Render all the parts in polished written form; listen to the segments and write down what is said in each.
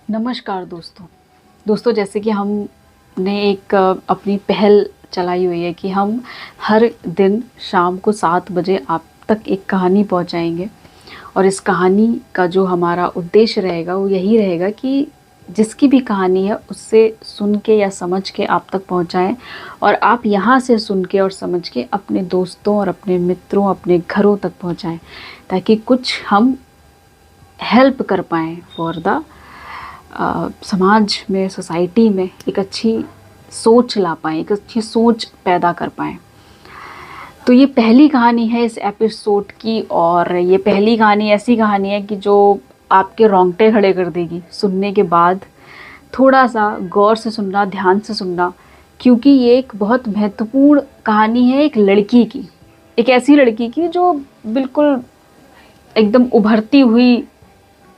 नमस्कार दोस्तों जैसे कि हमने एक अपनी पहल चलाई हुई है कि हम हर दिन शाम को 7 बजे आप तक एक कहानी पहुंचाएंगे। और इस कहानी का जो हमारा उद्देश्य रहेगा वो यही रहेगा कि जिसकी भी कहानी है उससे सुन के या समझ के आप तक पहुंचाएं, और आप यहाँ से सुन के और समझ के अपने दोस्तों और अपने मित्रों, अपने घरों तक पहुंचाएं, ताकि कुछ हम हेल्प कर पाएँ फॉर द समाज में, सोसाइटी में एक अच्छी सोच ला पाएँ, एक अच्छी सोच पैदा कर पाएँ। तो ये पहली कहानी है इस एपिसोड की, और ये पहली कहानी ऐसी कहानी है कि जो आपके रोंगटे खड़े कर देगी सुनने के बाद। थोड़ा सा गौर से सुनना, ध्यान से सुनना, क्योंकि ये एक बहुत महत्वपूर्ण कहानी है एक लड़की की, एक ऐसी लड़की की जो बिल्कुल एकदम उभरती हुई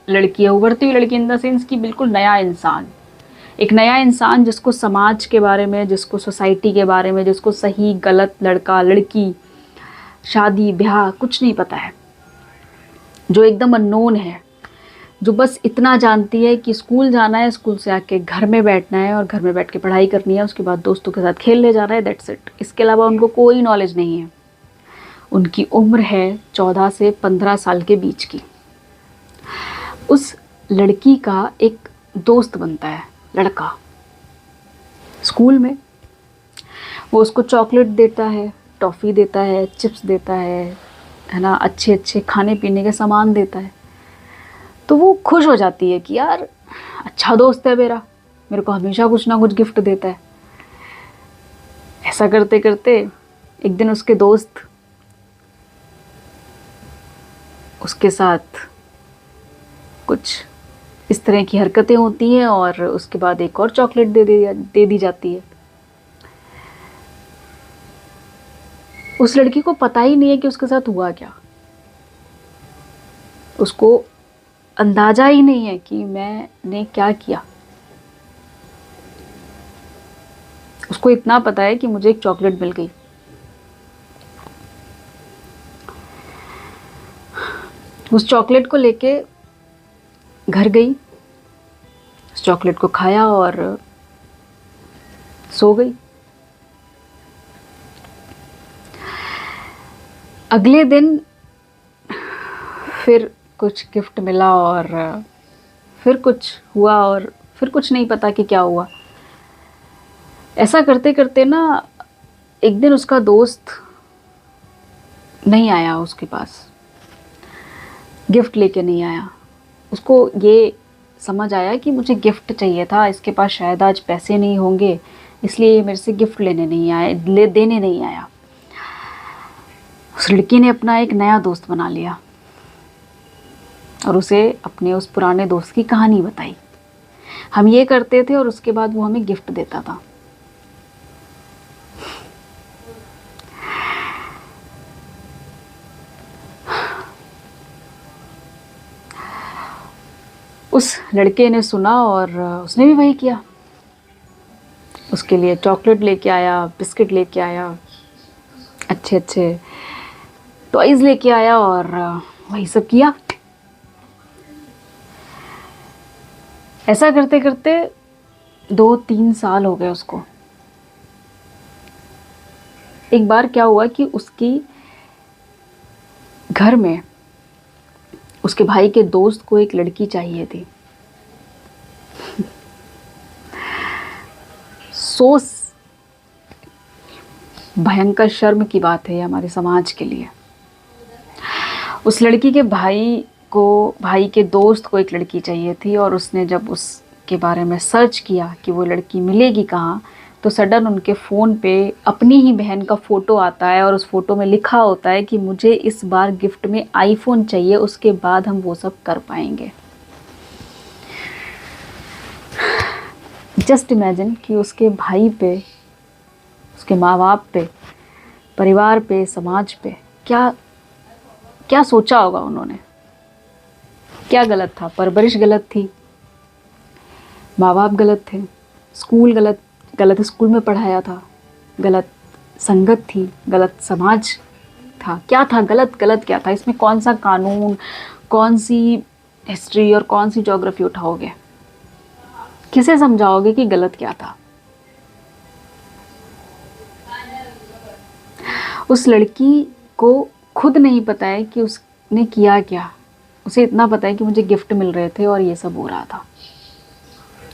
लड़की है। उभरती हुई लड़की इन द सेंस कि बिल्कुल नया इंसान, एक नया इंसान जिसको समाज के बारे में, जिसको सोसाइटी के बारे में, जिसको सही गलत, लड़का लड़की, शादी ब्याह कुछ नहीं पता है, जो एकदम अननोन है, जो बस इतना जानती है कि स्कूल जाना है, स्कूल से आके घर में बैठना है और घर में बैठ के पढ़ाई करनी है, उसके बाद दोस्तों के साथ खेलने जाना है, दैट्स इट। इसके अलावा उनको कोई नॉलेज नहीं है। उनकी उम्र है 14 से 15 साल के बीच की। उस लड़की का एक दोस्त बनता है, लड़का, स्कूल में। वो उसको चॉकलेट देता है, टॉफ़ी देता है, चिप्स देता है ना, अच्छे अच्छे खाने पीने के सामान देता है। तो वो खुश हो जाती है कि यार अच्छा दोस्त है मेरा, मेरे को हमेशा कुछ ना कुछ गिफ्ट देता है। ऐसा करते करते एक दिन उसके दोस्त उसके साथ कुछ इस तरह की हरकतें होती हैं, और उसके बाद एक और चॉकलेट दे दी जाती है। उस लड़की को पता ही नहीं है कि उसके साथ हुआ क्या। उसको अंदाजा ही नहीं है कि मैंने क्या किया। उसको इतना पता है कि मुझे एक चॉकलेट मिल गई। उस चॉकलेट को लेके घर गई, उस चॉकलेट को खाया और सो गई। अगले दिन फिर कुछ गिफ्ट मिला, और फिर कुछ हुआ, और फिर कुछ नहीं पता कि क्या हुआ। ऐसा करते करते ना एक दिन उसका दोस्त नहीं आया उसके पास, गिफ्ट लेके नहीं आया। उसको ये समझ आया कि मुझे गिफ्ट चाहिए था, इसके पास शायद आज पैसे नहीं होंगे, इसलिए ये मेरे से गिफ्ट लेने नहीं आया, देने नहीं आया। उस लड़की ने अपना एक नया दोस्त बना लिया और उसे अपने उस पुराने दोस्त की कहानी बताई। हम ये करते थे और उसके बाद वो हमें गिफ्ट देता था। उस लड़के ने सुना और उसने भी वही किया। उसके लिए चॉकलेट लेके आया, बिस्किट लेके आया, अच्छे अच्छे टॉयज़ लेके आया, और वही सब किया। ऐसा करते करते 2-3 साल हो गए उसको। एक बार क्या हुआ कि उसकी घर में उसके भाई के दोस्त को एक लड़की चाहिए थी। सो भयंकर शर्म की बात है हमारे समाज के लिए। उस लड़की के भाई के दोस्त को एक लड़की चाहिए थी, और उसने जब उसके बारे में सर्च किया कि वो लड़की मिलेगी कहाँ, तो सडन उनके फ़ोन पे अपनी ही बहन का फ़ोटो आता है, और उस फ़ोटो में लिखा होता है कि मुझे इस बार गिफ्ट में आईफोन चाहिए, उसके बाद हम वो सब कर पाएंगे। जस्ट इमेजिन कि उसके भाई पे, उसके माँ बाप पे, परिवार पे, समाज पे क्या क्या सोचा होगा उन्होंने। क्या गलत था? परवरिश गलत थी, माँ बाप गलत थे, स्कूल गलत स्कूल में पढ़ाया था, गलत संगत थी, गलत समाज था। क्या था गलत? गलत क्या था? इसमें कौन सा कानून, कौन सी हिस्ट्री और कौन सी ज्योग्राफी उठाओगे? किसे समझाओगे कि गलत क्या था? उस लड़की को खुद नहीं पता है कि उसने किया क्या। उसे इतना पता है कि मुझे गिफ्ट मिल रहे थे और ये सब हो रहा था,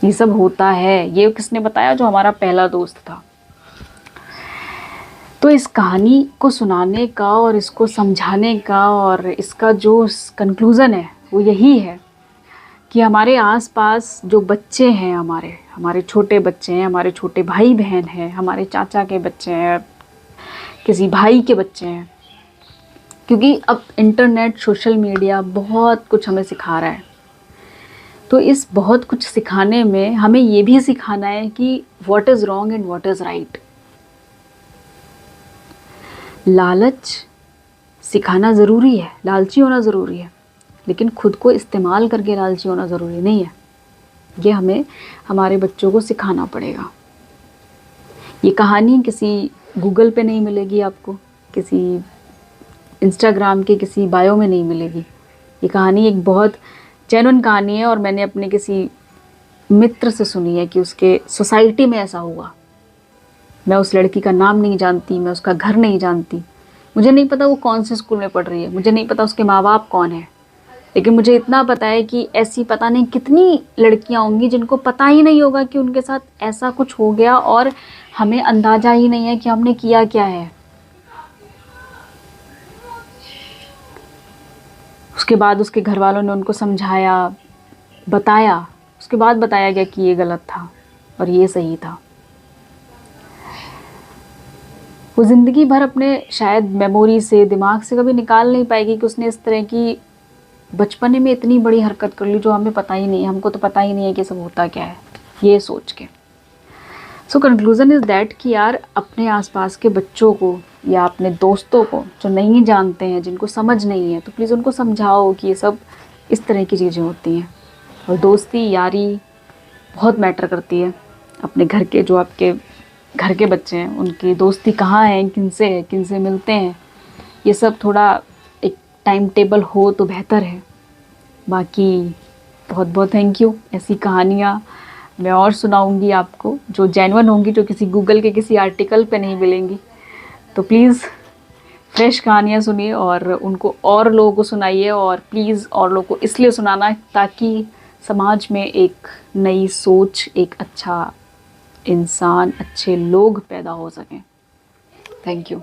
ये सब होता है। ये किसने बताया? जो हमारा पहला दोस्त था। तो इस कहानी को सुनाने का और इसको समझाने का और इसका जो कंक्लूज़न है वो यही है कि हमारे आसपास जो बच्चे हैं, हमारे छोटे बच्चे हैं, हमारे छोटे भाई बहन हैं, हमारे चाचा के बच्चे हैं, किसी भाई के बच्चे हैं, क्योंकि अब इंटरनेट, सोशल मीडिया बहुत कुछ हमें सिखा रहा है। तो इस बहुत कुछ सिखाने में हमें ये भी सिखाना है कि what is wrong and what is right. लालच सिखाना ज़रूरी है, लालची होना ज़रूरी है, लेकिन खुद को इस्तेमाल करके लालची होना ज़रूरी नहीं है। ये हमें हमारे बच्चों को सिखाना पड़ेगा। ये कहानी किसी गूगल पे नहीं मिलेगी आपको, किसी इंस्टाग्राम के किसी बायो में नहीं मिलेगी। ये कहानी एक बहुत जेन्युइन कहानी है और मैंने अपने किसी मित्र से सुनी है कि उसके सोसाइटी में ऐसा हुआ। मैं उस लड़की का नाम नहीं जानती, मैं उसका घर नहीं जानती, मुझे नहीं पता वो कौन से स्कूल में पढ़ रही है, मुझे नहीं पता उसके माँ बाप कौन है, लेकिन मुझे इतना पता है कि ऐसी पता नहीं कितनी लड़कियां होंगी जिनको पता ही नहीं होगा कि उनके साथ ऐसा कुछ हो गया और हमें अंदाज़ा ही नहीं है कि हमने किया क्या है। उसके बाद उसके घर वालों ने उनको समझाया, बताया, उसके बाद बताया गया कि ये गलत था और ये सही था। वो ज़िंदगी भर अपने शायद मेमोरी से, दिमाग से कभी निकाल नहीं पाएगी कि उसने इस तरह की बचपने में इतनी बड़ी हरकत कर ली जो हमें पता ही नहीं है, हमको तो पता ही नहीं है कि सब होता क्या है, ये सोच के। सो कंक्लूज़न इज़ दैट कि यार अपने आसपास के बच्चों को या अपने दोस्तों को जो नहीं जानते हैं, जिनको समझ नहीं है, तो प्लीज़ उनको समझाओ कि ये सब इस तरह की चीज़ें होती हैं। और दोस्ती यारी बहुत मैटर करती है। अपने घर के, जो आपके घर के बच्चे हैं, उनकी दोस्ती कहाँ है, किनसे मिलते हैं, ये सब थोड़ा एक टाइम टेबल हो तो बेहतर है। बाकी बहुत बहुत थैंक यू। ऐसी कहानियाँ मैं और सुनाऊंगी आपको जो जेन्युइन होंगी, जो किसी गूगल के किसी आर्टिकल पे नहीं मिलेंगी। तो प्लीज़ फ्रेश कहानियाँ सुनिए और उनको और लोगों को सुनाइए, और प्लीज़ और लोगों को इसलिए सुनाना ताकि समाज में एक नई सोच, एक अच्छा इंसान, अच्छे लोग पैदा हो सकें। Thank you.